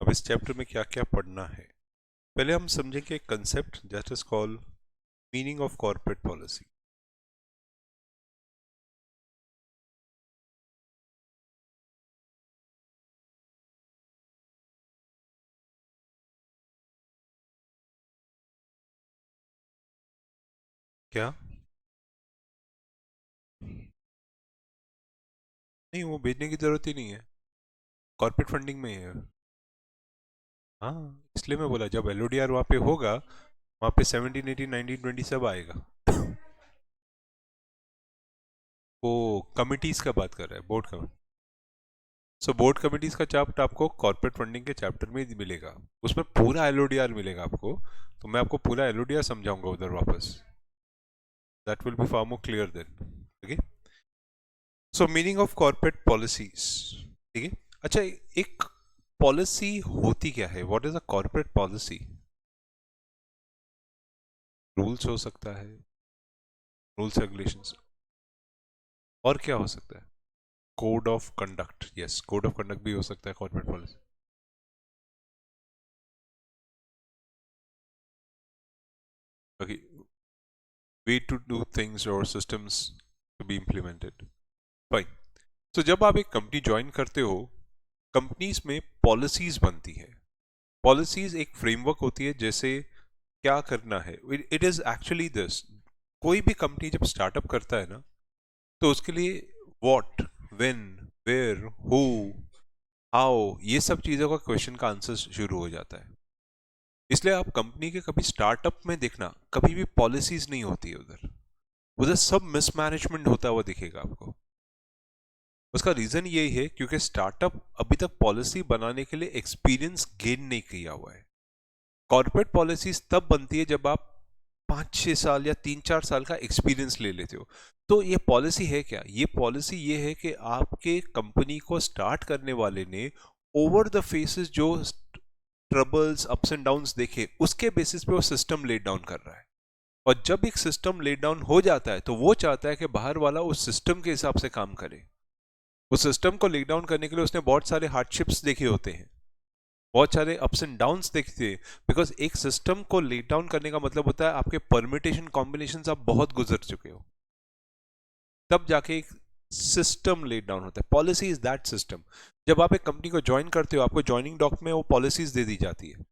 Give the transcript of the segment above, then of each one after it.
अब इस चैप्टर में क्या क्या पढ़ना है, पहले हम समझेंगे एक concept that is called meaning of corporate policy. क्या नहीं, वो भेजने की जरूरत ही नहीं है, कॉर्पोरेट फंडिंग में ही है। हाँ, इसलिए मैं बोला जब एलओडीआर वहाँ पे होगा, वहाँ पे 17, 18, 19, 20 सब आएगा। वो कमिटीज का बात कर रहा है, बोर्ड का। सो बोर्ड कमिटीज का चार्ट आपको कॉर्पोरेट फंडिंग के चैप्टर में ही मिलेगा, उसमें पूरा एलओडीआर मिलेगा आपको। तो मैं आपको पूरा एलओडीआर समझाऊंगा उधर वापस। That will be far more clear then. Okay, so meaning of corporate policies. ठीक है, अच्छा, एक पॉलिसी होती क्या है? What is a corporate policy? Rules हो सकता है, रूल्स रेगुलेशंस, और क्या हो सकता है? Code of conduct, yes, code of conduct भी हो सकता है corporate policy. Okay, way to do things और systems to be implemented. Fine. तो जब आप एक कंपनी ज्वाइन करते हो, कंपनीज में पॉलिसीज बनती है। पॉलिसीज एक फ्रेमवर्क होती है, जैसे क्या करना है। इट इज एक्चुअली दिस, कोई भी कंपनी जब स्टार्टअप करता है ना, तो उसके लिए what, when, where, who, how, ये सब चीजों का क्वेश्चन का आंसर शुरू हो जाता है। इसलिए आप कंपनी के कभी स्टार्टअप में देखना, कभी भी पॉलिसीज नहीं होती है उधर। उधर सब मिसमैनेजमेंट होता हुआ दिखेगा आपको। उसका रीजन यही है क्योंकि स्टार्टअप अभी तक पॉलिसी बनाने के लिए एक्सपीरियंस गेन नहीं किया हुआ है। कॉर्पोरेट पॉलिसीज तब बनती है जब आप 5-6 साल या 3-4 साल का एक्सपीरियंस ले लेते हो। तो ये पॉलिसी है क्या? ये पॉलिसी ये है कि आपके कंपनी को स्टार्ट करने वाले ने ओवर द फेसेस जो ट्रबल्स, अप्स एंड डाउन्स देखे, उसके बेसिस पे वो सिस्टम लेट डाउन कर रहा है। और जब एक सिस्टम लेट डाउन हो जाता है, तो वो चाहता है कि बाहर वाला उस सिस्टम के हिसाब से काम करे। उस सिस्टम को लेट डाउन करने के लिए उसने बहुत सारे हार्डशिप्स देखे होते हैं, बहुत सारे अप्स एंड डाउन्स देखते हैं। बिकॉज एक सिस्टम को लेट डाउन करने का मतलब होता है आपके परमिटेशन कॉम्बिनेशन आप बहुत गुजर चुके हो, तब जाके एक सिस्टम लेट डाउन होता है। Policy is that system. जब आप एक कंपनी को ज्वाइन करते हो, आपको ज्वाइनिंग डॉक में वो पॉलिसीज दे दी जाती है।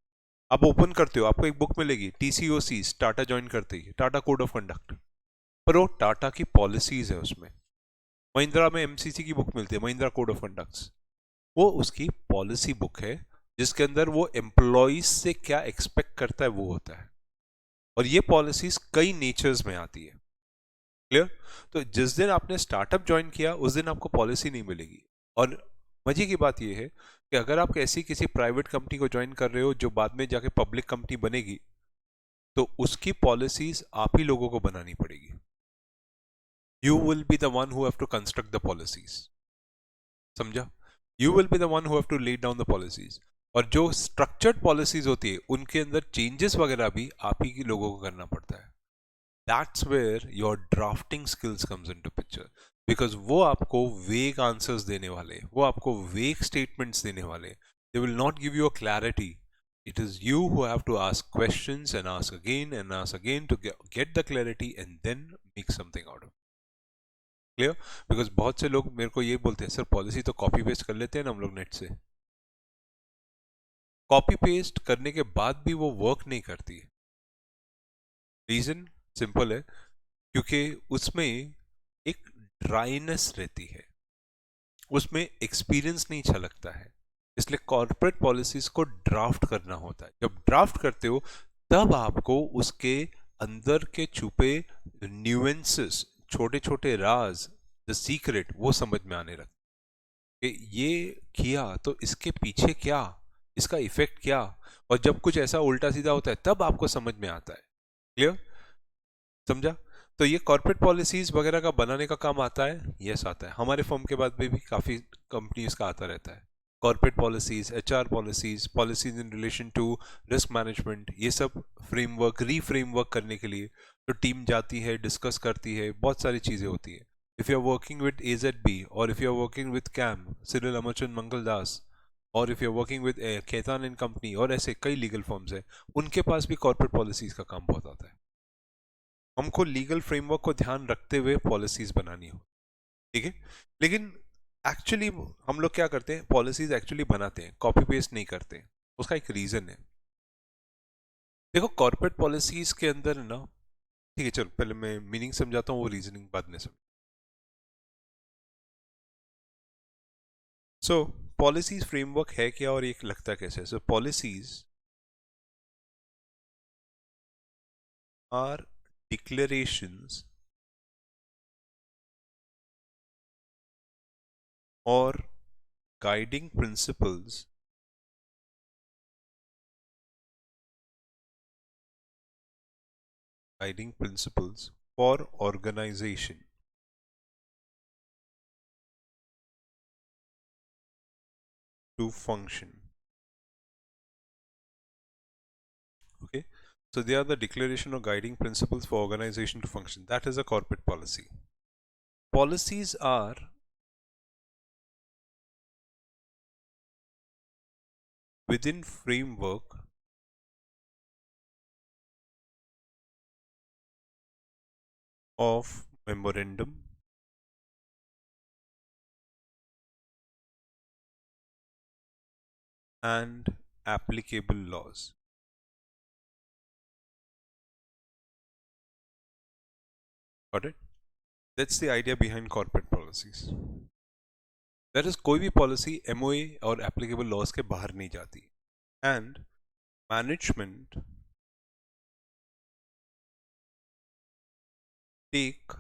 आप ओपन करते हो, आपको एक बुक मिलेगी, TCOC, टाटा ज्वाइन करते ही, टाटा कोड ऑफ कंडक्ट। पर वो टाटा की पॉलिसीज है उसमें। महिंद्रा में MCC की बुक मिलती है, महिंद्रा कोड ऑफ कंडक्ट्स। वो उसकी पॉलिसी बुक है, जिसके अंदर वो एम्प्लॉइज से क्या एक्सपेक्ट करता है वो होता है। और ये पॉलिसीज कई नेचर्स में आती है। क्लियर? तो जिस दिन आपने स्टार्टअप ज्वाइन किया, उस दिन आपको पॉलिसी नहीं मिलेगी। और मजे की बात यह है कि अगर आप ऐसी किसी प्राइवेट कंपनी को ज्वाइन कर रहे हो जो बाद में जाके पब्लिक कंपनी बनेगी, तो उसकी पॉलिसीज आप ही लोगों को बनानी पड़ेगी। You will be the one who have to construct the policies. समझा? You will be the one who have to let down the policies. और जो स्ट्रक्चर्ड पॉलिसीज होती है, उनके अंदर चेंजेस वगैरह भी आप ही के लोगों को करना पड़ता है। That's where your drafting skills comes into picture. Because वो आपको vague answers देने वाले, वो आपको vague statements देने वाले। They will not give you a clarity. It is you who have to ask questions and ask again to get the clarity and then make something out of it. Clear? Because बहुत से लोग मेरे को ये बोलते हैं, sir policy तो copy paste कर लेते हैं ना हम लोग नेट से। कॉपी पेस्ट करने के बाद भी वो वर्क नहीं करती। रीजन सिंपल है, क्योंकि उसमें एक ड्राइनेस रहती है, उसमें एक्सपीरियंस नहीं झलकता है। इसलिए कॉर्पोरेट पॉलिसीज को ड्राफ्ट करना होता है। जब ड्राफ्ट करते हो, तब आपको उसके अंदर के छुपे न्यूएंसेस, छोटे छोटे राज, द सीक्रेट, वो समझ में आने लगते कि ये किया तो इसके पीछे क्या, इसका इफेक्ट क्या। और जब कुछ ऐसा उल्टा सीधा होता है, तब आपको समझ में आता है। क्लियर? समझा? तो ये कॉर्पोरेट पॉलिसीज वगैरह का बनाने का काम आता है, यस आता है। हमारे फर्म के बाद में भी काफ़ी कंपनीज का आता रहता है। Corporate policies, HR policies, policies in relation to risk management, ये सब फ्रेमवर्क, रीफ्रेमवर्क करने के लिए तो टीम जाती है, डिस्कस करती है, बहुत सारी चीज़ें होती है। If you are working with AZB और if you are working with CAM, Cyril Amarchand Mangaldas, और if you are working with Khaitan and company और ऐसे कई लीगल फर्म्स हैं, उनके पास भी कॉर्पोरेट पॉलिसीज का काम बहुत आता है। हमको लीगल फ्रेमवर्क को ध्यान रखते हुए पॉलिसीज बनानी हो, ठीक है। लेकिन एक्चुअली हम लोग क्या करते हैं, पॉलिसीज एक्चुअली बनाते हैं, कॉपी पेस्ट नहीं करते। उसका एक रीजन है। देखो कॉर्पोरेट पॉलिसीज के अंदर ना, ठीक है चलो पहले मैं मीनिंग समझाता हूँ, वो रीजनिंग बाद में समझ। सो पॉलिसीज फ्रेमवर्क है क्या और ये लगता कैसे? सो पॉलिसीज आर डिक्लेरेशंस और guiding principles for organization to function. Okay, so they are the declaration or guiding principles for organization to function. That is a corporate policy. Policies are within framework of memorandum and applicable laws. Got it? That's the idea behind corporate policies. That is, कोई भी policy MOA और applicable laws के बाहर नहीं जाती. And management take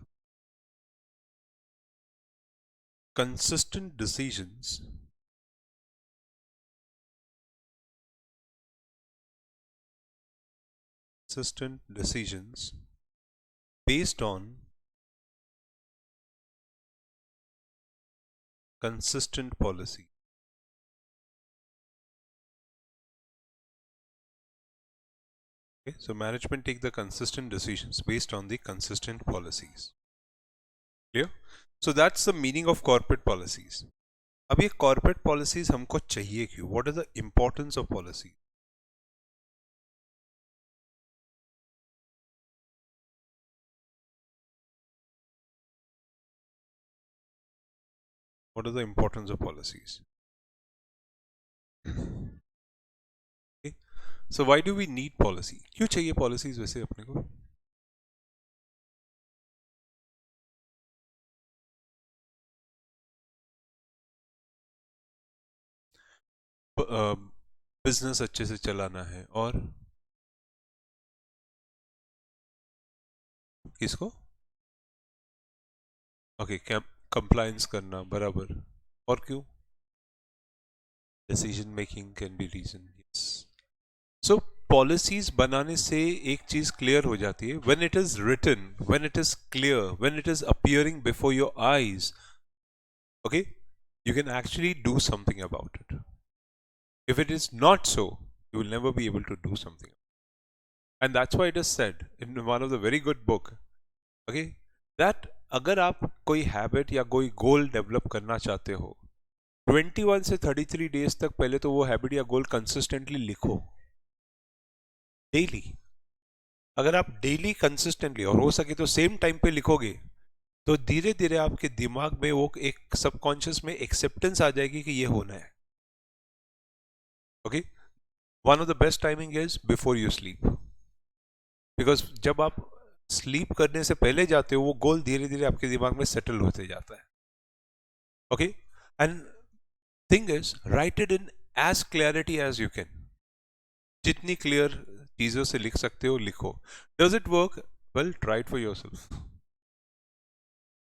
consistent decisions based on consistent policy. Okay, so management take the consistent decisions based on the consistent policies. Clear? So that's the meaning of corporate policies. अब ये corporate policies हमको चाहिए क्यों? What is the importance of policy? What is the importance of policies? Okay. So why do we need policy? क्यों चाहिए policies वैसे अपने को? बिजनेस अच्छे से चलाना है और किसको? ओके, कंप्लायंस करना, बराबर। और क्यों? Decision making can be reason. Yes. So policies बनाने से एक चीज क्लियर हो जाती है, when it is written, when it is clear, when it is appearing before your eyes, okay, you can actually do something about it. If it is not so, you will never be able to do something. And that's why it is said in one of the very good book, okay, that अगर आप कोई habit या कोई गोल develop करना चाहते हो, 21 से 33 days तक पहले तो वो हैबिट या गोल कंसिस्टेंटली लिखो, डेली। अगर आप डेली कंसिस्टेंटली और हो सके तो सेम टाइम पे लिखोगे, तो धीरे धीरे आपके दिमाग में वो एक सबकॉन्शियस में एक्सेप्टेंस आ जाएगी कि ये होना है। Okay, one of the best timing is before you sleep, because जब आप स्लीप करने से पहले जाते हो, वो गोल धीरे धीरे आपके दिमाग में सेटल होते जाता है। Okay, and thing is write it in as clarity as you can. जितनी क्लियर चीजों से लिख सकते हो लिखो। Does it work? Well, try it for yourself.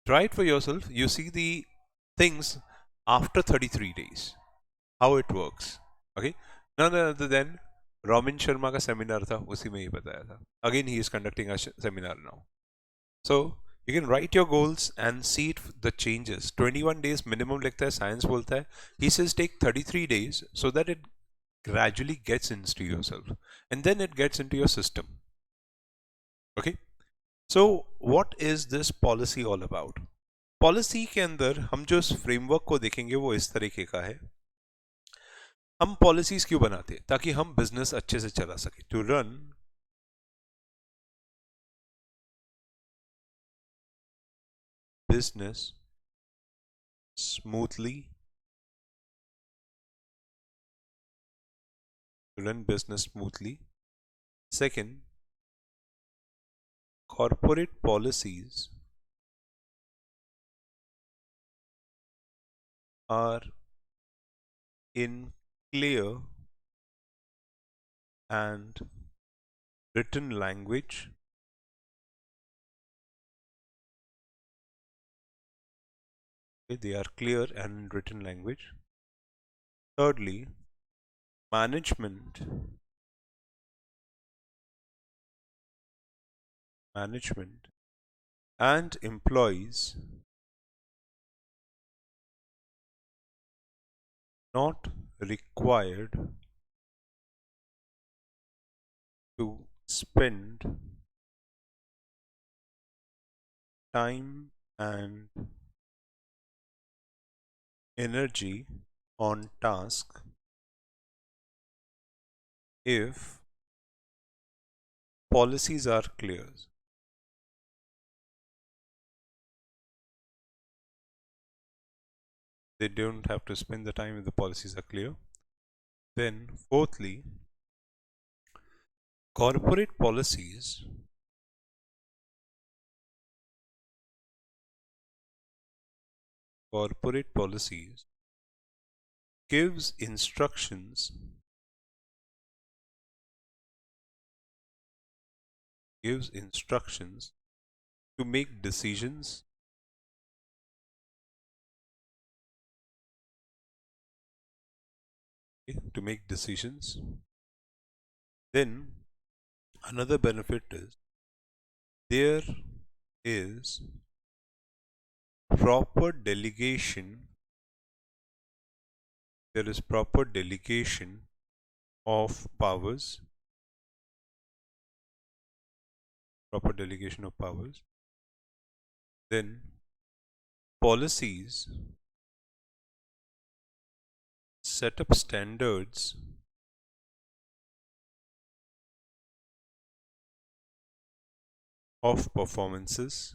Try it for yourself. You see the things after 33 days, how it works. Okay, none other than Robin Sharma का seminar था, उसी में ही बताया था। Again, he is conducting a seminar now. So you can write your goals and see it, the changes. 21 days minimum लिखता है, science बोलता है। He says take 33 days so that it gradually gets into yourself, and then it gets into your system. Okay. So what is this policy all about? Policy के अंदर हम जो इस framework को देखेंगे वो इस तरीके का है। हम पॉलिसीज क्यों बनाते हैं? ताकि हम बिजनेस अच्छे से चला सके, to run business smoothly, to run business smoothly. Second, corporate policies are in clear and written language. Okay, they are clear and in written language. Thirdly, management and employees not required to spend time and energy on task if policies are clear. They don't have to spend the time if the policies are clear. Then, fourthly, corporate policies gives instructions to make decisions Then another benefit is there is proper delegation of powers then policies set up standards of performances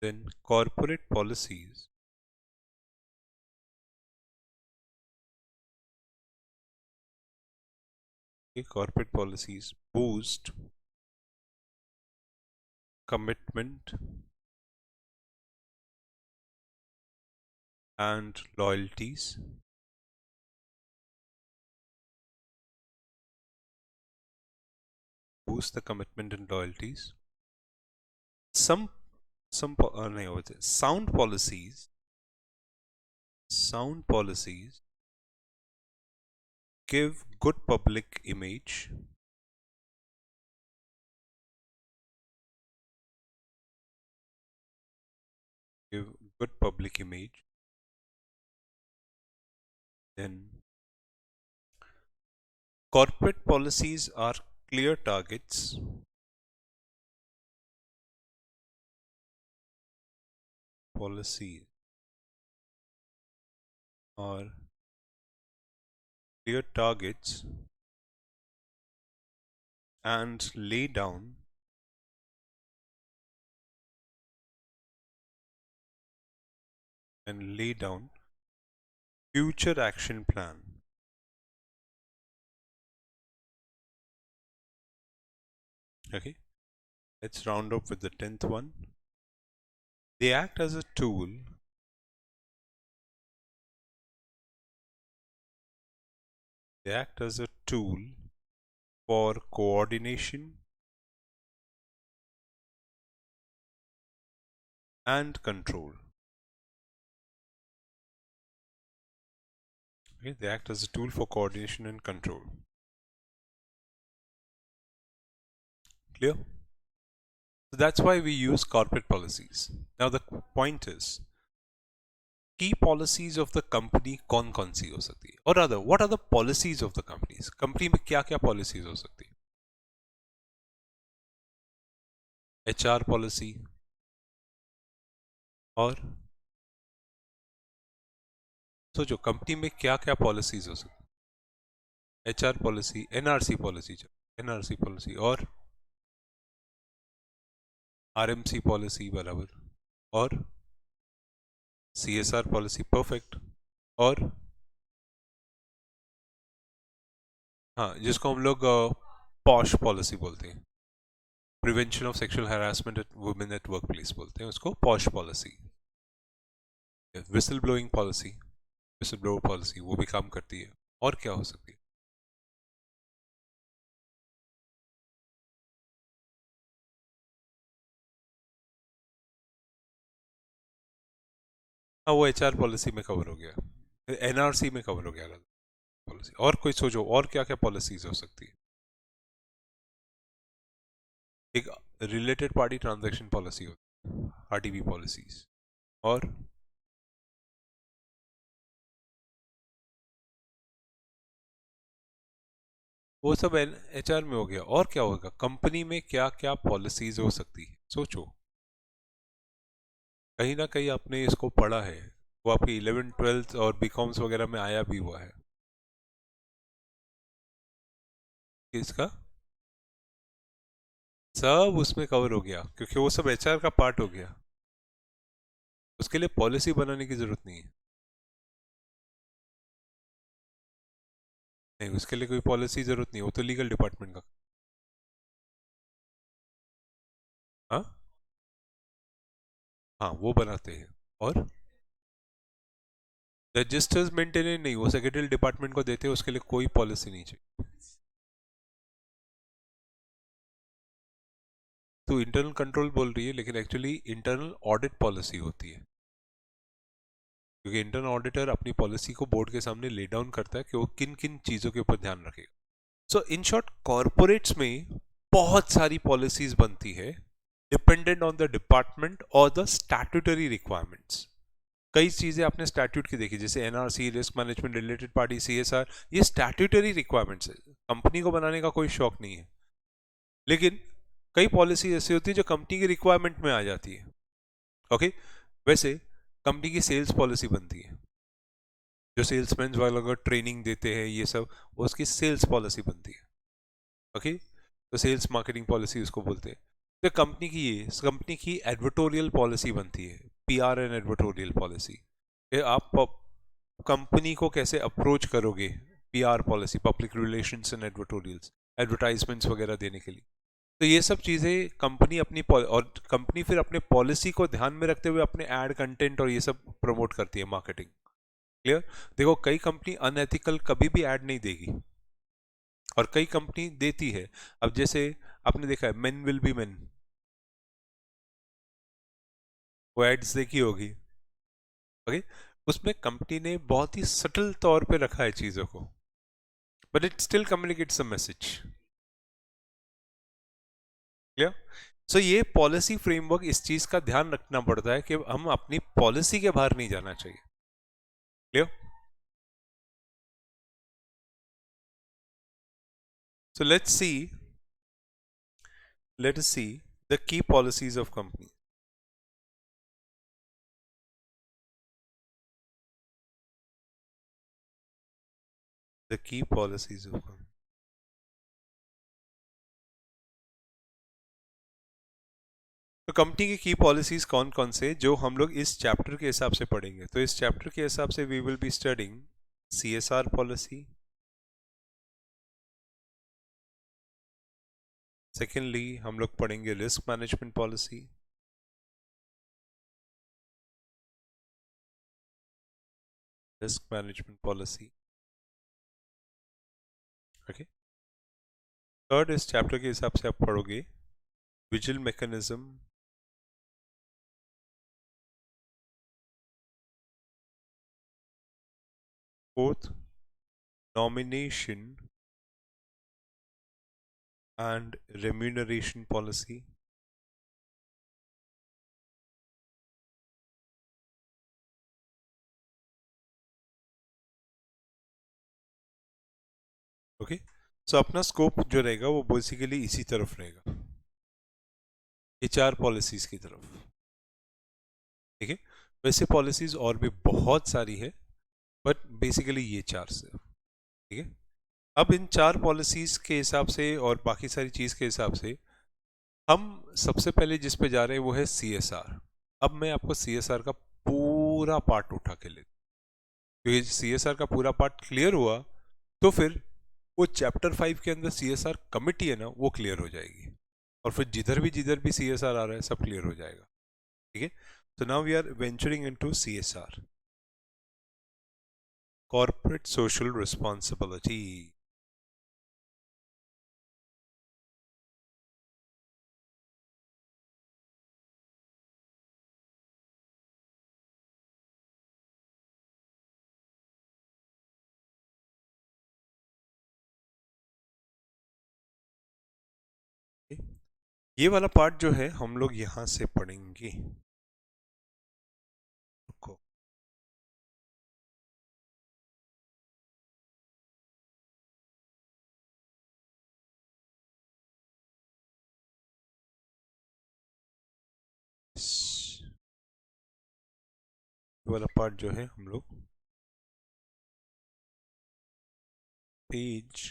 then corporate policies boost commitment and loyalties some नहीं होते sound policies give good public image then corporate policies are clear targets and lay down future action plan. Okay, let's round up with the 10th one. They act as a tool for coordination and control. Okay, they act as a tool for coordination and control. Clear? So that's why we use corporate policies. Now the point is, key policies of the company कौन सी हो सकती है? Or rather, what are the policies of the companies? Company में क्या क्या policies हो सकती है? एचआर पॉलिसी, और सोचो कंपनी में क्या क्या पॉलिसीज हो सकती। HR policy, NRC policy, NRC policy, और आरएमसी पॉलिसी बराबर, और सीएसआर पॉलिसी, परफेक्ट, और हाँ जिसको हम लोग पॉश पॉलिसी बोलते हैं, prevention of sexual harassment at women at workplace बोलते हैं उसको, POSH policy. Whistle blowing policy, whistle blower policy, वो भी काम करती है। और क्या हो सकती है? हाँ वो एचआर पॉलिसी में कवर हो गया, एनआरसी में कवर हो गया पॉलिसी। और कोई सोचो और क्या क्या पॉलिसीज हो सकती है। एक रिलेटेड पार्टी ट्रांजैक्शन पॉलिसी होती है, आरटीवी पॉलिसीज, और वो सब एचआर में हो गया। और क्या होगा, कंपनी में क्या क्या पॉलिसीज हो सकती है, सोचो। कहीं ना कहीं आपने इसको पढ़ा है, वो आपके 11 ट्वेल्थ और बीकॉम्स वगैरह में आया भी हुआ है। इसका सब उसमें कवर हो गया क्योंकि वो सब एचआर का पार्ट हो गया। उसके लिए पॉलिसी बनाने की जरूरत नहीं है। नहीं, उसके लिए कोई पॉलिसी जरूरत नहीं, वो तो लीगल डिपार्टमेंट का। हाँ, हाँ वो बनाते हैं। और रजिस्टर्स मेंटेन नहीं, वो सेक्रेटरी डिपार्टमेंट को देते हैं, उसके लिए कोई पॉलिसी नहीं चाहिए। तो इंटरनल कंट्रोल बोल रही है, लेकिन एक्चुअली इंटरनल ऑडिट पॉलिसी होती है, क्योंकि इंटरनल ऑडिटर अपनी पॉलिसी को बोर्ड के सामने ले डाउन करता है कि वो किन किन चीजों के ऊपर ध्यान रखेगा। सो इन शॉर्ट, कॉरपोरेट्स में बहुत सारी पॉलिसीज बनती है डिपेंडेंट ऑन द डिपार्टमेंट और द स्टैट्यूटरी रिक्वायरमेंट्स। कई चीजें आपने स्टैट्यूट की देखी, जैसे NRC, risk management, related party, CSR, ये स्टैट्यूटरी रिक्वायरमेंट्स है, कंपनी को बनाने का कोई शौक नहीं है। लेकिन कई पॉलिसी ऐसी होती है जो कंपनी की रिक्वायरमेंट में आ जाती है। ओके, वैसे कंपनी की सेल्स पॉलिसी बनती है, जो सेल्समैन वालों को ट्रेनिंग देते हैं ये सब, उसकी सेल्स पॉलिसी बनती है। ओके, तो सेल्स मार्केटिंग पॉलिसी उसको बोलते हैं। तो कंपनी की, ये कंपनी की एडवर्टोरियल पॉलिसी बनती है, पीआर एंड एडवर्टोरियल पॉलिसी। आप कंपनी को कैसे अप्रोच करोगे, PR policy, public relations and advertorials, advertisements वगैरह देने के लिए। तो ये सब चीज़ें कंपनी अपनी और कंपनी फिर अपने पॉलिसी को ध्यान में रखते हुए अपने एड कंटेंट और ये सब प्रमोट करती है, मार्केटिंग। क्लियर? देखो कई कंपनी अनएथिकल कभी भी ऐड नहीं देगी, और कई कंपनी देती है। अब जैसे आपने देखा है मेन विल बी मेन, वो एड्स देखी होगी। ओके, उसमें कंपनी ने बहुत ही सटल तौर पे रखा है चीजों को, but it still communicates a message. Clear? So ये पॉलिसी फ्रेमवर्क, इस चीज का ध्यान रखना पड़ता है कि हम अपनी पॉलिसी के बाहर नहीं जाना चाहिए। Clear? So let us see the key policies of company. The key policies of company. तो कंपनी की पॉलिसीज कौन कौन से जो हम लोग इस चैप्टर के हिसाब से पढ़ेंगे, तो इस चैप्टर के हिसाब से we will be studying CSR policy. Secondly हम लोग पढ़ेंगे risk management policy. Risk management policy, okay. Third, इस चैप्टर के हिसाब से आप पढ़ोगे vigil mechanism. Fourth, nomination and remuneration policy. Okay, so अपना स्कोप जो रहेगा वो बेसिकली इसी तरफ रहेगा। ये 4 पॉलिसीज की तरफ। ठीक है, वैसे पॉलिसीज और भी बहुत सारी है, बट बेसिकली ये 4 से। ठीक है, अब इन 4 पॉलिसीज के हिसाब से और बाकी सारी चीज के हिसाब से हम सबसे पहले जिस पे जा रहे हैं वो है CSR। अब मैं आपको CSR का पूरा पार्ट उठा के ले, क्योंकि CSR का पूरा पार्ट क्लियर हुआ तो फिर वो चैप्टर 5 के अंदर CSR कमिटी है ना, वो क्लियर हो जाएगी, और फिर जिधर भी CSR आ रहा है सब क्लियर हो जाएगा। ठीक है, so now we are venturing into CSR, corporate social responsibility। ये वाला पार्ट जो है हम लोग यहां से पढ़ेंगे। रुको, ये वाला पार्ट जो है हम लोग पेज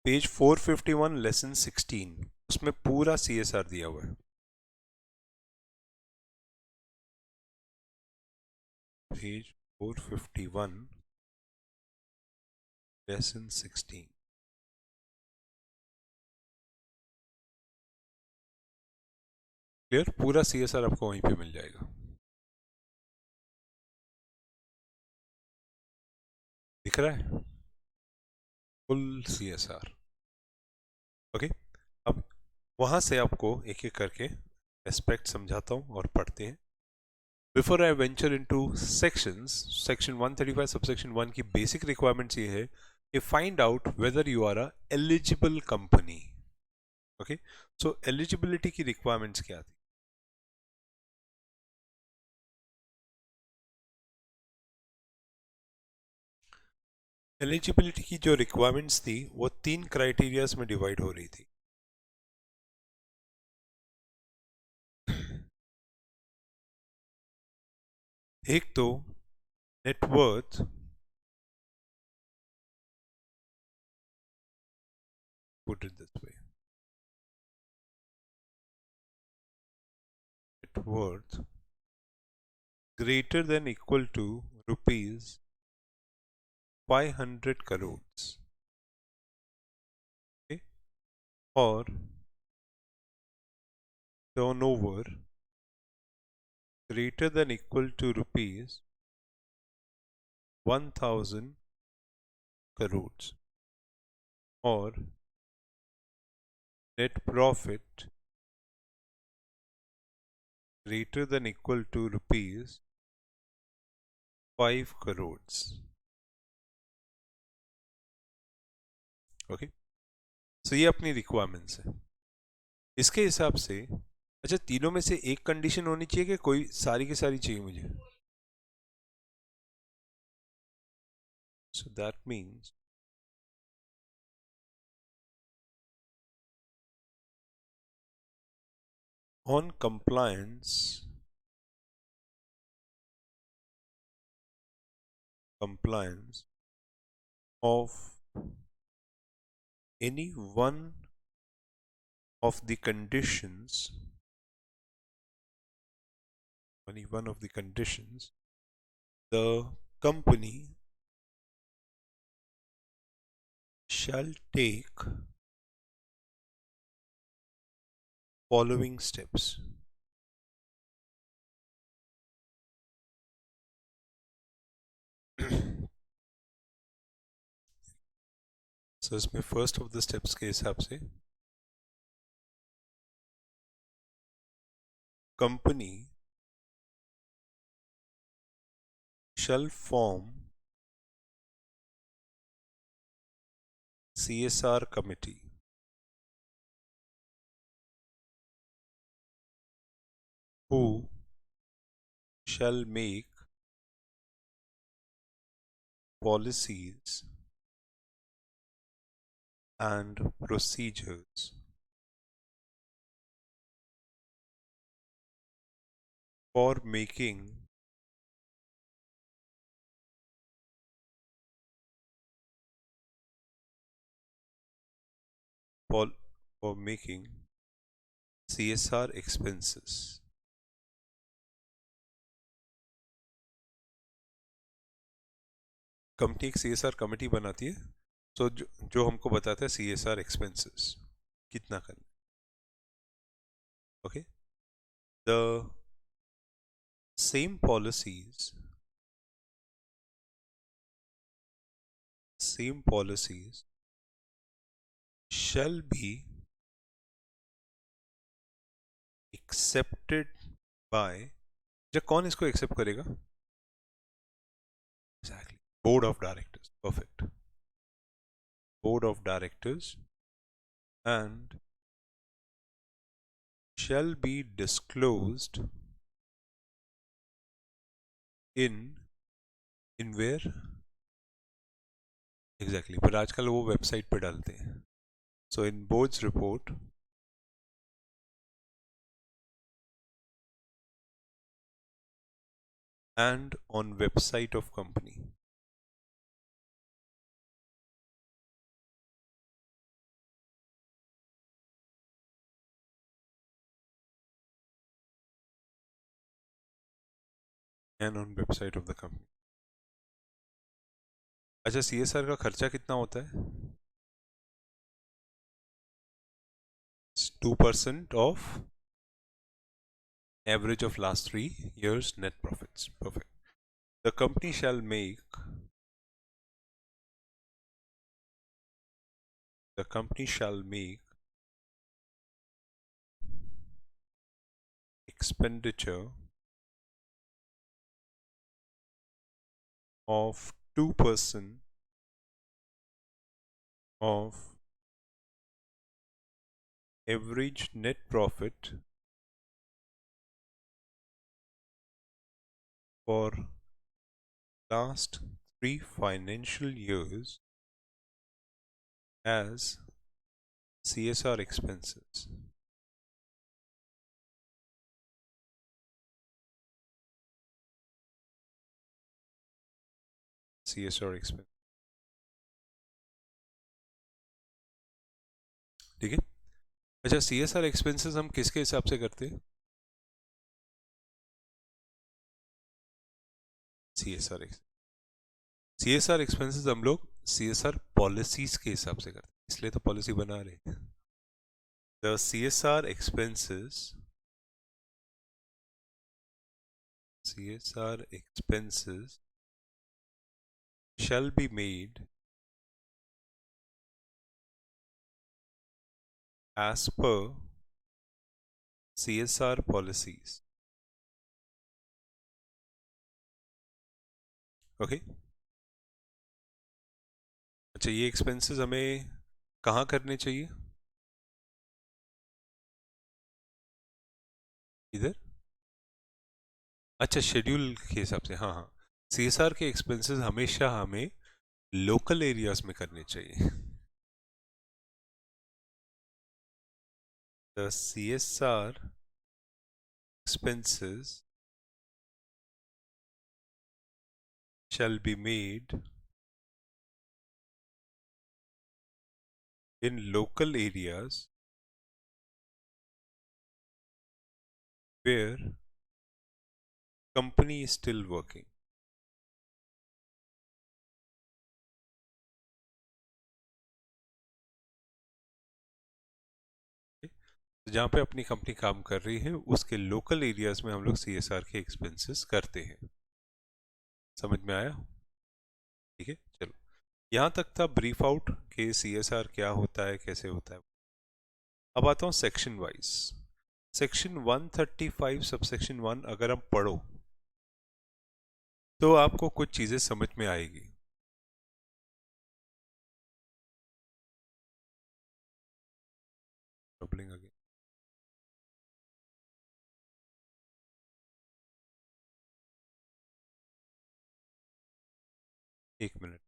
पेज 451 लेसन 16, उसमें पूरा CSR दिया हुआ है। Page 451 lesson 16। क्लियर, पूरा CSR आपको वहीं पे मिल जाएगा। दिख रहा है फुल CSR। ओके, अब वहां से आपको एक एक करके एस्पेक्ट समझाता हूं और पढ़ते हैं। Before I venture into sections, section 135 subsection 1 की बेसिक रिक्वायरमेंट्स ये है कि find out whether you are a eligible company. Okay, so eligibility की रिक्वायरमेंट्स क्या थी? एलिजिबिलिटी की जो रिक्वायरमेंट्स थी वो 3 क्राइटेरियाज में डिवाइड हो रही थी। एक तो net worth, put it this way, net worth greater than equal to rupees 500 crores, okay? और turnover greater than equal to rupees 1000 crores, और net profit greater than equal to rupees 5 crores। Okay, सो ये अपनी रिक्वायरमेंट्स है। इसके हिसाब से अच्छा, तीनों में से एक कंडीशन होनी चाहिए कि कोई सारी की सारी चाहिए मुझे? So that means on compliance of any one of the conditions, the company shall take following steps। सो इसमें फर्स्ट ऑफ द स्टेप्स के हिसाब से company shall form CSR committee who shall make policies and procedures for making for, for making CSR expenses. Company एक CSR committee बनाती है, तो जो हमको बताता है CSR expenses कितना करना. Okay, the same policies shall be accepted by, जब कौन इसको एक्सेप्ट करेगा? Exactly, board of directors. Perfect. Board of directors, and shall be disclosed in where? Exactly, पर आजकल वो वेबसाइट पे डालते हैं. So in board's report and on website of company. And on website of the company. अच्छा, CSR का खर्चा कितना होता है? 2% of average of last 3 years net profits. Perfect. The company shall make expenditure of 2% of average net profit for last 3 financial years as CSR expenses. CSR expense. ठीक है. अच्छा, CSR expenses हम किसके हिसाब से करते हैं? CSR expenses हम लोग CSR policies के हिसाब से करते हैं, इसलिए तो पॉलिसी बना रहे हैं. The CSR expenses shall be made as per CSR policies. Okay. अच्छा, ये एक्सपेंसेस हमें कहाँ करने चाहिए? इधर. अच्छा, शेड्यूल के हिसाब से. हाँ हाँ, CSR के एक्सपेंसेस हमेशा हमें लोकल एरियाज में करने चाहिए. The CSR expenses shall be made in local areas where company is still working. तो जहाँ पे अपनी कंपनी काम कर रही है उसके लोकल एरियाज में हम लोग CSR के एक्सपेंसेस करते हैं. समझ में आया? ठीक है, चलो. यहाँ तक था ब्रीफ आउट के CSR क्या होता है, कैसे होता है. अब आता हूँ सेक्शन वाइज. सेक्शन 135 सबसेक्शन 1 अगर हम पढ़ो तो आपको कुछ चीजें समझ में आएगी. अगेन. एक मिनट.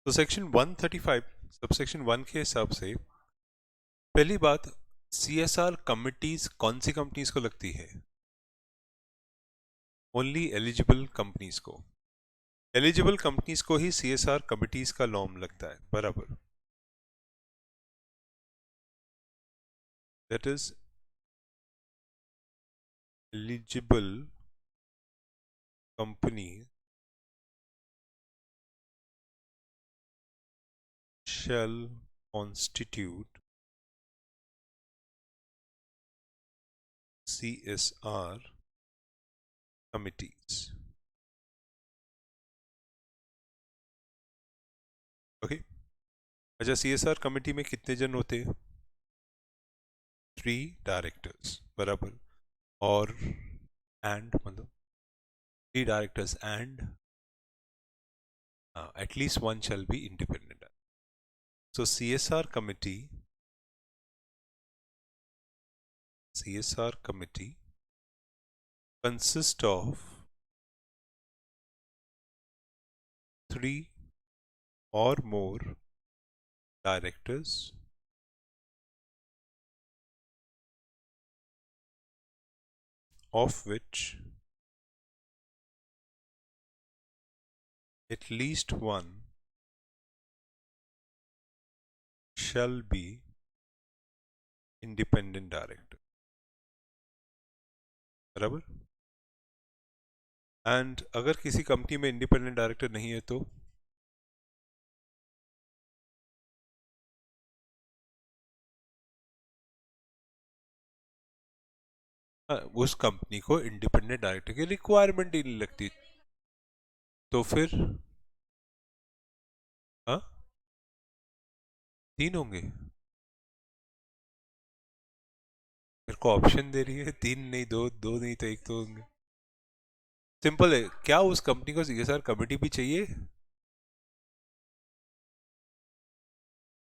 तो सेक्शन 135 सबसेक्शन 1 के हिसाब से पहली बात, CSR कमिटीज कौन सी कंपनीज को लगती है? ओनली एलिजिबल कंपनीज को। एलिजिबल कंपनीज को ही CSR कमिटीज का नॉर्म लगता है, बराबर। That is eligible company shall constitute CSR committees. Okay. अच्छा, CSR कमेटी में कितने जन होते हैं? 3 डायरेक्टर्स, बराबर। और एंड मतलब 3 directors and at least one shall be independent. So CSR committee consists of 3 or more directors of which at least one shall be independent director, बराबर। एंड अगर किसी कंपनी में इंडिपेंडेंट डायरेक्टर नहीं है तो उस कंपनी को इंडिपेंडेंट डायरेक्टर की रिक्वायरमेंट ही नहीं लगती। तो फिर हाँ, 3 होंगे। मेरे को ऑप्शन दे रही है 3 नहीं, 2, 2 नहीं तो 1 तो होंगे। सिंपल है। क्या उस कंपनी को CSR कमेटी भी चाहिए?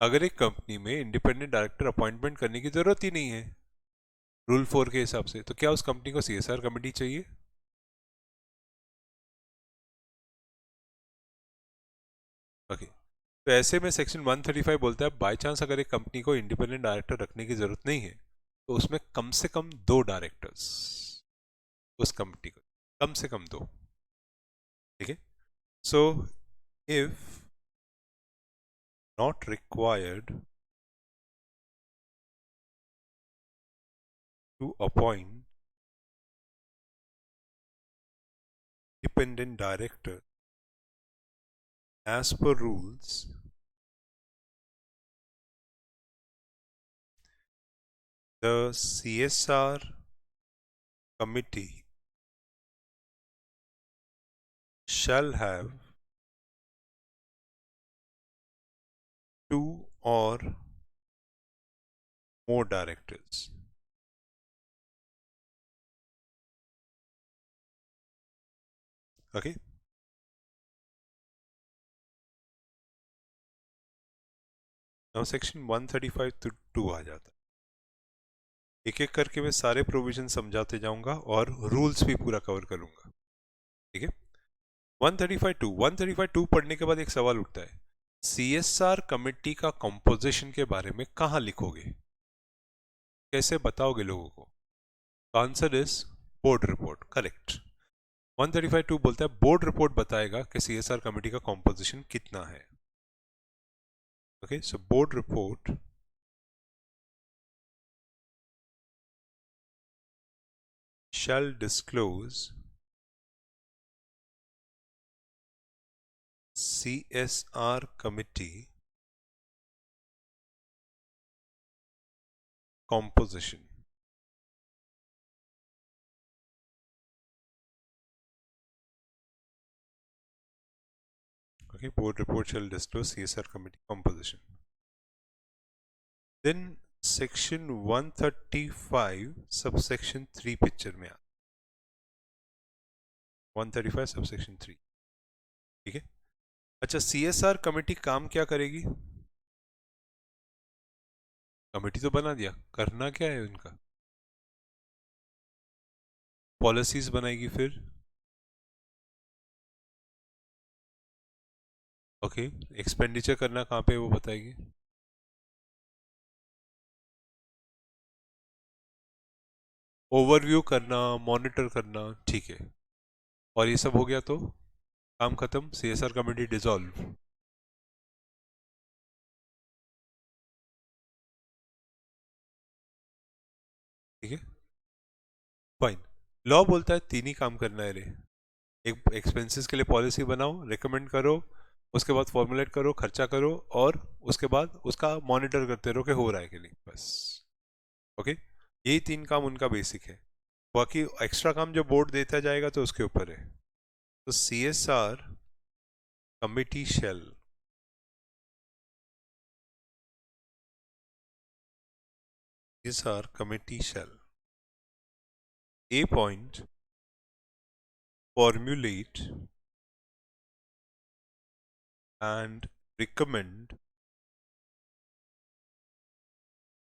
अगर एक कंपनी में इंडिपेंडेंट डायरेक्टर अपॉइंटमेंट करने की जरूरत ही नहीं है रूल 4 के हिसाब से, तो क्या उस कंपनी को CSR कमेटी चाहिए? ओके। तो ऐसे में सेक्शन 135 बोलता है बाय चांस अगर एक कंपनी को इंडिपेंडेंट डायरेक्टर रखने की जरूरत नहीं है तो उसमें कम से कम 2 डायरेक्टर्स उस कंपनी को, कम से कम 2। ठीक है। So if not required to appoint dependent director as per rules, the CSR committee shall have 2 or more directors. Okay. Now section 135 to 2 आ जाता है। एक एक करके मैं सारे प्रोविजन समझाते जाऊंगा और रूल्स भी पूरा कवर करूंगा। ठीक है। 135 पढ़ने के बाद एक सवाल उठता है, CSR कमेटी का कंपोजिशन के बारे में कहां लिखोगे, कैसे बताओगे लोगों को? Answer is board report, correct. 135 बोलता है बोर्ड रिपोर्ट बताएगा कि CSR कमेटी का कंपोजिशन कितना है। Okay, so board report shall disclose CSR committee composition. Okay, board report shall disclose CSR committee composition. Then section 135 subsection 3 picture में आता, 135 subsection 3। ठीक है। अच्छा, CSR कमेटी काम क्या करेगी? कमेटी तो बना दिया, करना क्या है उनका? पॉलिसीज बनाएगी, फिर ओके एक्सपेंडिचर करना कहाँ पे वो बताएगी। ओवरव्यू करना, मॉनिटर करना, ठीक है। और ये सब हो गया तो काम खत्म, सीएसआर कमेटी डिसॉल्व। ठीक है, फाइन। लॉ बोलता है तीन ही काम करना है रे। एक, एक्सपेंसेस के लिए पॉलिसी बनाओ, रिकमेंड करो, उसके बाद फॉर्मुलेट करो, खर्चा करो, और उसके बाद उसका मॉनिटर करते रहो कि हो रहा है कि नहीं, बस। ओके, यही तीन काम उनका बेसिक है। बाकी एक्स्ट्रा काम जो बोर्ड देता जाएगा तो उसके ऊपर है। तो CSR committee shall, CSR committee shall a point formulate and recommend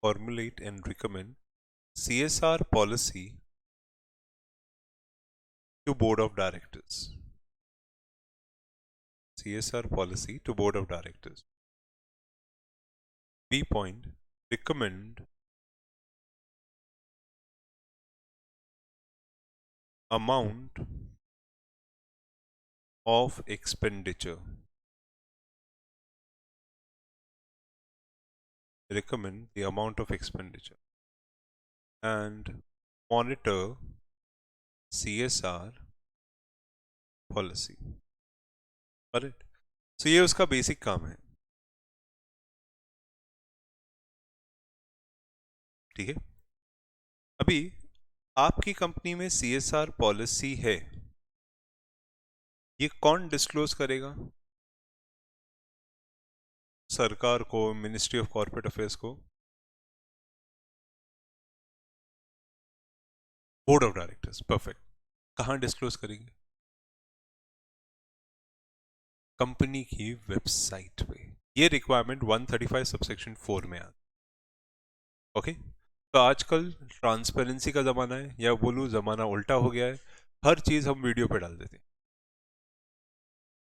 formulate and recommend CSR policy to board of directors. CSR policy to board of directors. B point, recommend amount of expenditure. Recommend the amount of expenditure and monitor CSR policy. Correct? So ये उसका basic काम है। ठीक है, अभी आपकी company में CSR policy है, ये कौन डिस्क्लोज करेगा? सरकार को, मिनिस्ट्री ऑफ कॉर्पोरेट अफेयर्स को, बोर्ड ऑफ डायरेक्टर्स। परफेक्ट। कहाँ डिस्क्लोज करेंगे? कंपनी की वेबसाइट पे। ये रिक्वायरमेंट 135 सबसेक्शन 4 में आता। ओके, तो आजकल ट्रांसपेरेंसी का जमाना है, या बोलूं जमाना उल्टा हो गया है। हर चीज हम वीडियो पे डाल देते हैं,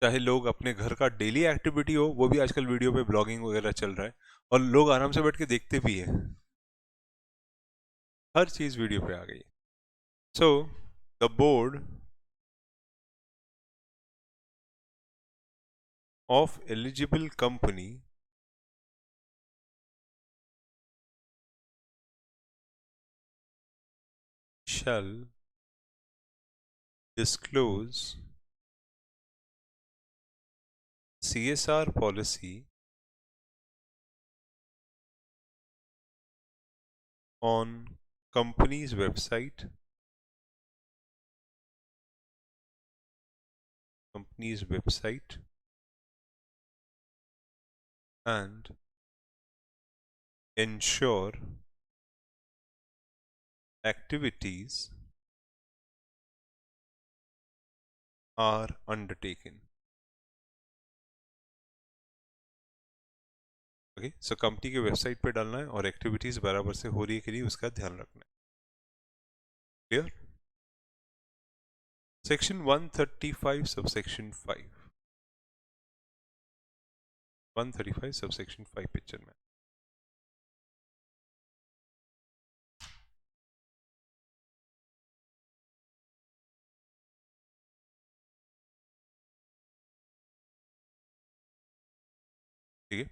चाहे लोग अपने घर का डेली एक्टिविटी हो, वो भी आजकल वीडियो पे ब्लॉगिंग वगैरह चल रहा है, और लोग आराम से बैठ के देखते भी है। हर चीज वीडियो पे आ गई। So the board of eligible company shall disclose CSR policy on company's website, and ensure activities are undertaken. Okay, so company के वेबसाइट पे डालना है और एक्टिविटीज बराबर से हो रही है कि नहीं उसका ध्यान रखना है। Clear? Section 135 subsection 5, 135 subsection 5 picture में। ठीक है,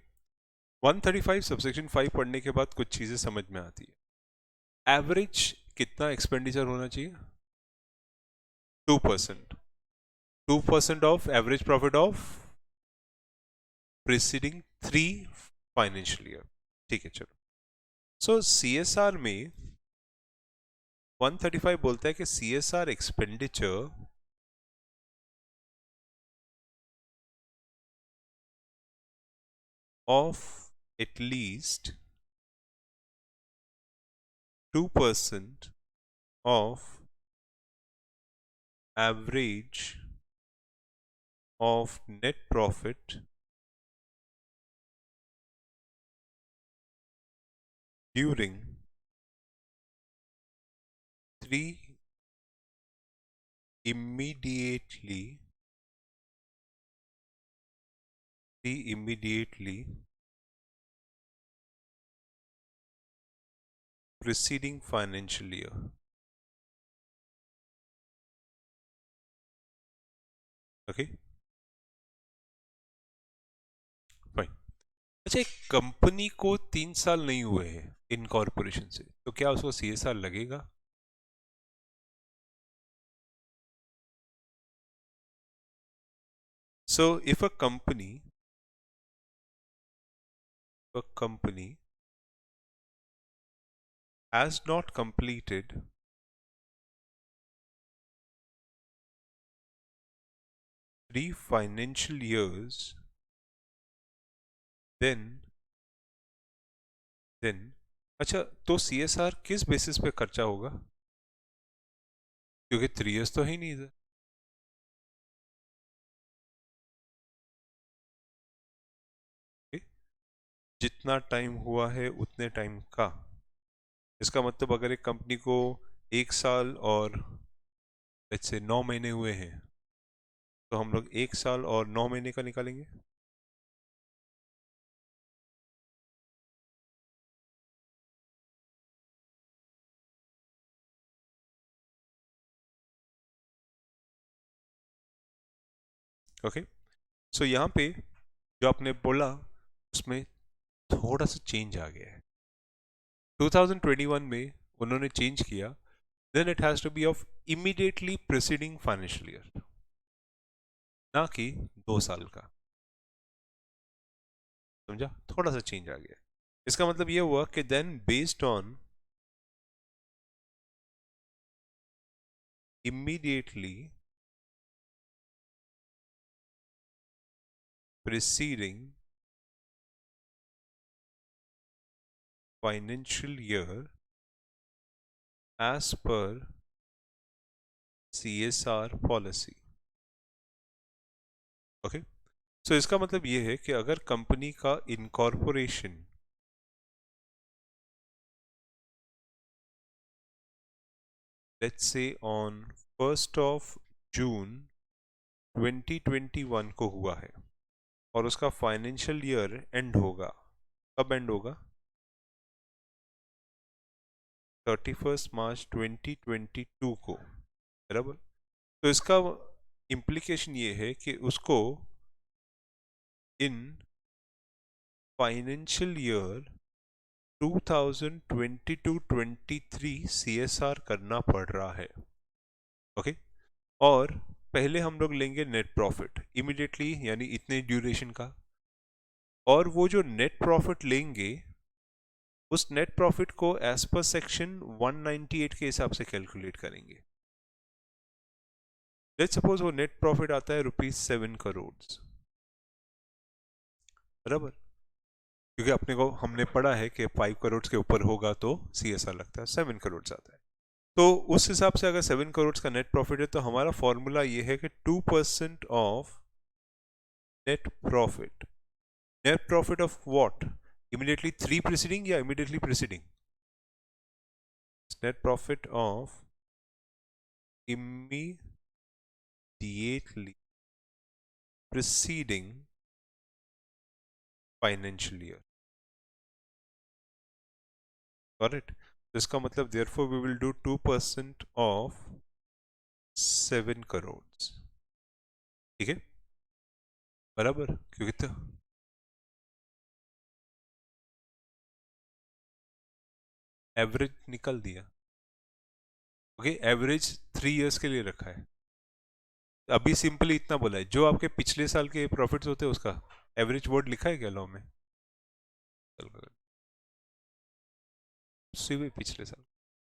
135 सबसेक्शन 5 पढ़ने के बाद कुछ चीजें समझ में आती है। एवरेज कितना एक्सपेंडिचर होना चाहिए? 2%। 2% of average profit of preceding 3 financial year. ठीक है, चलो। सो सीएसआर में 135 बोलता है कि CSR expenditure of at least 2% of average of net profit during 3 immediately preceding financial year. Okay fine. अच्छा, एक कंपनी को 3 साल नहीं हुए हैं इनकॉर्पोरेशन से, तो क्या उसको सीएसआर लगेगा? So if a company has not completed 3 financial years, then then अच्छा, तो सीएसआर किस बेसिस पे खर्चा होगा? क्योंकि 3 इयर्स तो है ही नहीं इधर। Okay? जितना टाइम हुआ है उतने टाइम का, इसका मतलब अगर एक कंपनी को 1 साल और लेट्स से 9 महीने हुए हैं, तो हम लोग 1 साल और 9 महीने का निकालेंगे। ओके, सो यहाँ पे जो आपने बोला उसमें थोड़ा सा चेंज आ गया है। 2021 में उन्होंने चेंज किया, then it has to be of immediately preceding financial year, ना कि 2 साल का। समझा? थोड़ा सा चेंज आ गया। इसका मतलब ये हुआ कि then based on immediately preceding financial year as per CSR policy। Okay, so इसका मतलब ये है कि अगर कंपनी का incorporation let's say on 1 June 2021 को हुआ है और उसका फाइनेंशियल ईयर एंड होगा, कब एंड होगा? 31 मार्च 2022 को, बराबर। तो इसका इम्प्लीकेशन ये है कि उसको इन फाइनेंशियल ईयर 2022-23 सीएसआर करना पड़ रहा है। ओके, और पहले हम लोग लेंगे नेट प्रॉफिट इमीडिएटली, यानी इतने ड्यूरेशन का, और वो जो नेट प्रॉफिट लेंगे उस नेट प्रॉफिट को एज पर सेक्शन 198 के हिसाब से कैलकुलेट करेंगे। लेट्स सपोज वो नेट प्रॉफिट आता है ₹7 करोड़, बराबर। क्योंकि अपने को हमने पढ़ा है कि 5 करोड़ के ऊपर होगा तो सीएसआर लगता है, 7 करोड़ आता है। तो उस हिसाब से अगर 7 करोड़ का नेट प्रॉफिट है तो हमारा फॉर्मूला ये है कि 2% of net profit. Net profit of what? Immediately 3 preceding या immediately preceding? Net profit of immediately preceding financial year। Got it? तो इसका मतलब therefore we will do 2% of 7 crore. ठीक है, बराबर। क्योंकि तो एवरेज निकल दिया। ओके, एवरेज 3 इयर्स के लिए रखा है। अभी सिंपली इतना बोला है, जो आपके पिछले साल के प्रॉफिट्स होते हैं उसका एवरेज वर्ड लिखा है क्या लॉ में? सिर्फ पिछले साल।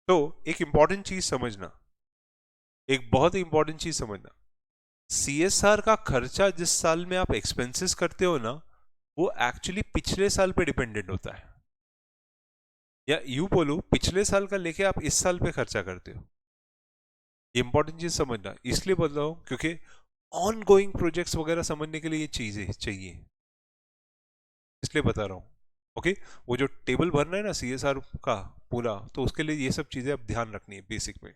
तो एक इंपॉर्टेंट चीज समझना, एक बहुत ही इंपॉर्टेंट चीज समझना, सीएसआर का खर्चा जिस साल में आप एक्सपेंसेस करते हो ना, वो एक्चुअली पिछले साल पे डिपेंडेंट होता है। या यूं बोलो, पिछले साल का लेके आप इस साल पे खर्चा करते हो। इंपॉर्टेंट चीज समझना, इसलिए बोल रहा हूं क्योंकि ऑन गोइंग प्रोजेक्ट्स वगैरह समझने के लिए ये चीजें चाहिए, इसलिए बता रहा हूँ। ओके, वो जो टेबल भरना है ना सीएसआर का पूरा, तो उसके लिए ये सब चीजें अब ध्यान रखनी है बेसिक में।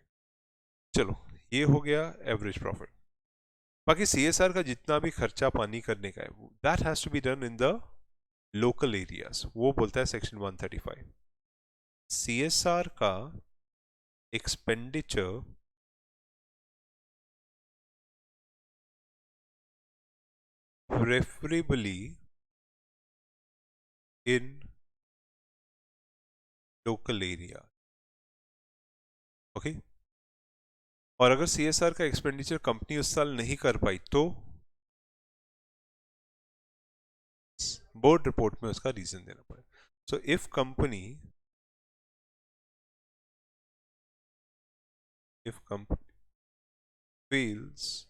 चलो, ये हो गया एवरेज प्रॉफिट। बाकी सीएसआर का जितना भी खर्चा पानी करने का है, that has to be done in the local areas, वो बोलता है सेक्शन 135। सीएसआर का expenditure preferably in local area. Okay, और अगर सीएसआर का एक्सपेंडिचर कंपनी उस साल नहीं कर पाई तो बोर्ड रिपोर्ट में उसका रीजन देना पड़ेगा। So if company fails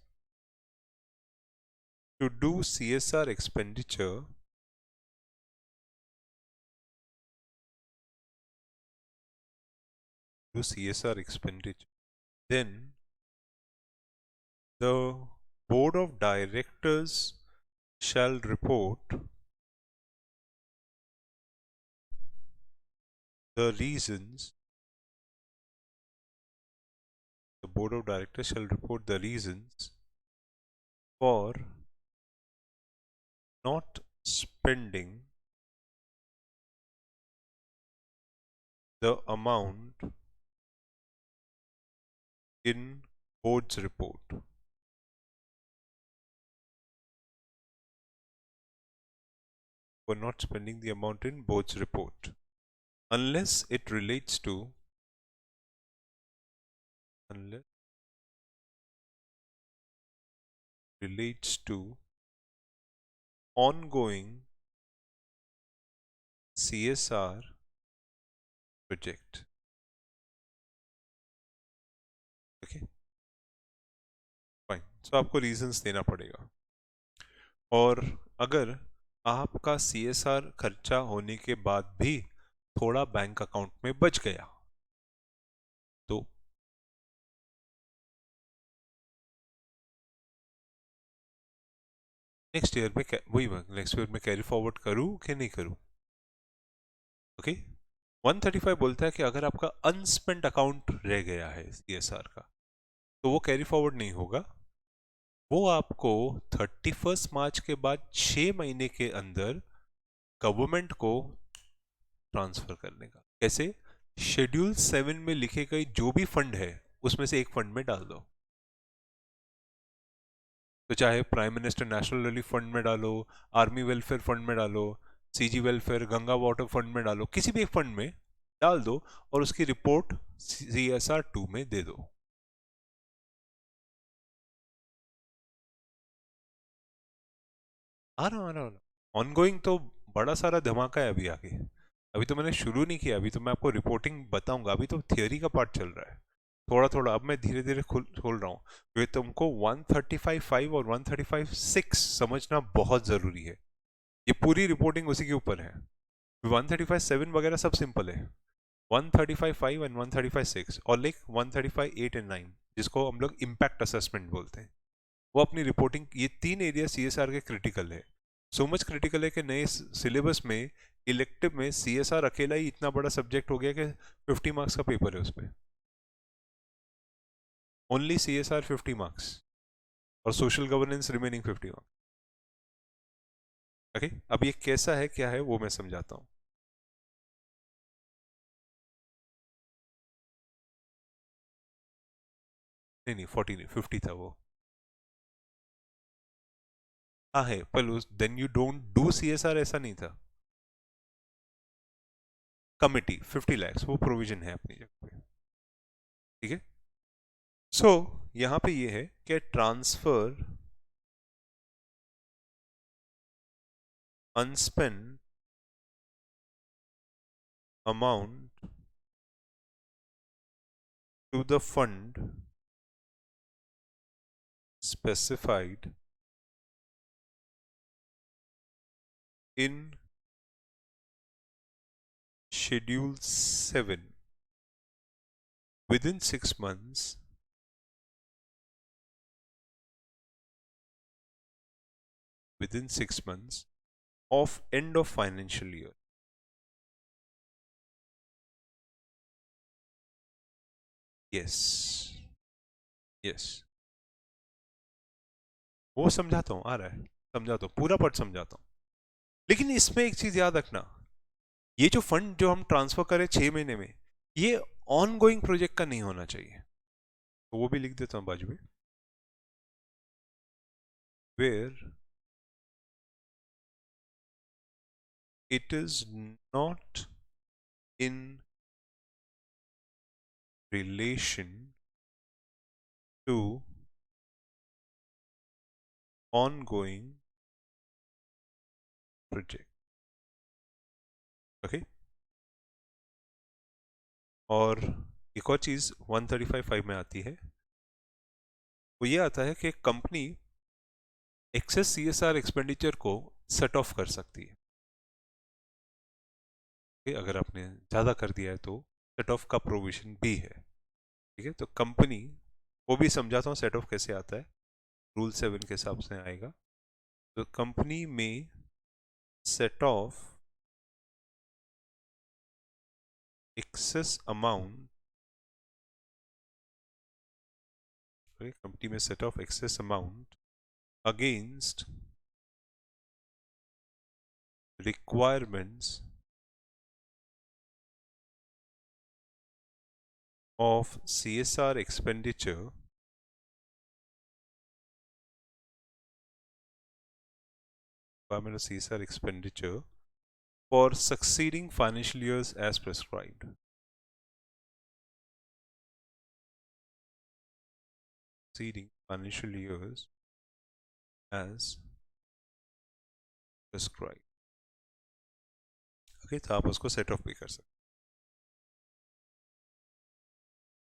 to do CSR expenditure, then the board of directors shall report the reasons. The board of directors shall report the reasons for not spending the amount in board's report. For not spending the amount in board's report, unless it relates to ongoing CSR project. Okay fine, so आपको reasons देना पड़ेगा। और अगर आपका CSR खर्चा होने के बाद भी थोड़ा बैंक अकाउंट में बच गया तो नेक्स्ट ईयर में कैरी फॉरवर्ड करूं कि नहीं करूं। ओके 135 बोलता है कि अगर आपका अनस्पेंड अकाउंट रह गया है सीएसआर का तो वो कैरी फॉरवर्ड नहीं होगा, वो आपको 31 मार्च के बाद 6 महीने के अंदर गवर्नमेंट को ट्रांसफर करने का। कैसे? शेड्यूल 7 में लिखे गए जो भी फंड है उसमें से एक फंड में डाल दो। तो चाहे prime minister national relief fund में डालो, आर्मी वेलफेयर फंड में डालो, CG welfare, Ganga water fund में डालो, किसी भी एक फंड में डाल दो और उसकी रिपोर्ट CSR 2 में दे दो। आ रहा ऑनगोइंग तो बड़ा सारा धमाका है अभी आगे। अभी तो मैंने शुरू नहीं किया, अभी तो मैं आपको रिपोर्टिंग बताऊंगा, अभी तो थियोरी का पार्ट चल रहा है थोड़ा थोड़ा। अब मैं धीरे धीरे खोल रहा हूँ क्योंकि तुमको 135.5 और 135.6 समझना बहुत जरूरी है। ये पूरी रिपोर्टिंग उसी के ऊपर है। 135.7 वगैरह सब सिंपल है, 135.5 एंड 135.6 और लाइक 135.8 एंड 9 जिसको हम लोग इम्पैक्ट असेसमेंट बोलते हैं, वो अपनी रिपोर्टिंग, ये 3 एरिया सीएसआर के क्रिटिकल है। सो मच क्रिटिकल है कि नए सिलेबस में इलेक्टिव में सीएसआर अकेला ही इतना बड़ा सब्जेक्ट हो गया कि 50 मार्क्स का पेपर है उस पर, ओनली सीएसआर 50 मार्क्स और social governance remaining 50 marks. Okay अब ये कैसा है क्या है वो मैं समझाता हूँ। नहीं नहीं 40 नहीं 50 था वो। हाँ है पर उस then you don't do CSR ऐसा नहीं था। कमिटी 50 lakhs वो प्रोविजन है अपनी जगह पे। ठीक है सो यहां पे ये है कि transfer unspend amount to the fund specified in schedule 7 within 6 months of end of financial year। yes yes वो समझाता हूं, आ रहा है समझाता हूं, पूरा पार्ट समझाता हूं। लेकिन इसमें एक चीज याद रखना, ये जो फंड जो हम ट्रांसफर करें 6 महीने में, ये ऑन गोइंग प्रोजेक्ट का नहीं होना चाहिए। तो वो भी लिख देता हूं बाजू में, where it is not in relation to ongoing project. Okay और एक और चीज़ 135.5 में आती है, वो ये आता है कि कंपनी एक्सेस सीएसआर एक्सपेंडिचर को सेट ऑफ कर सकती है। अगर आपने ज़्यादा कर दिया है तो सेट ऑफ का प्रोविजन भी है। ठीक है, तो कंपनी, वो भी समझाता हूँ सेट ऑफ कैसे आता है, रूल 7 के हिसाब से आएगा। तो कंपनी में set off excess amount, company में set off excess amount against requirements of CSR expenditure for succeeding financial years as prescribed. Succeeding financial years as prescribed. Okay, तो आप उसको सेट ऑफ भी कर सकते हैं।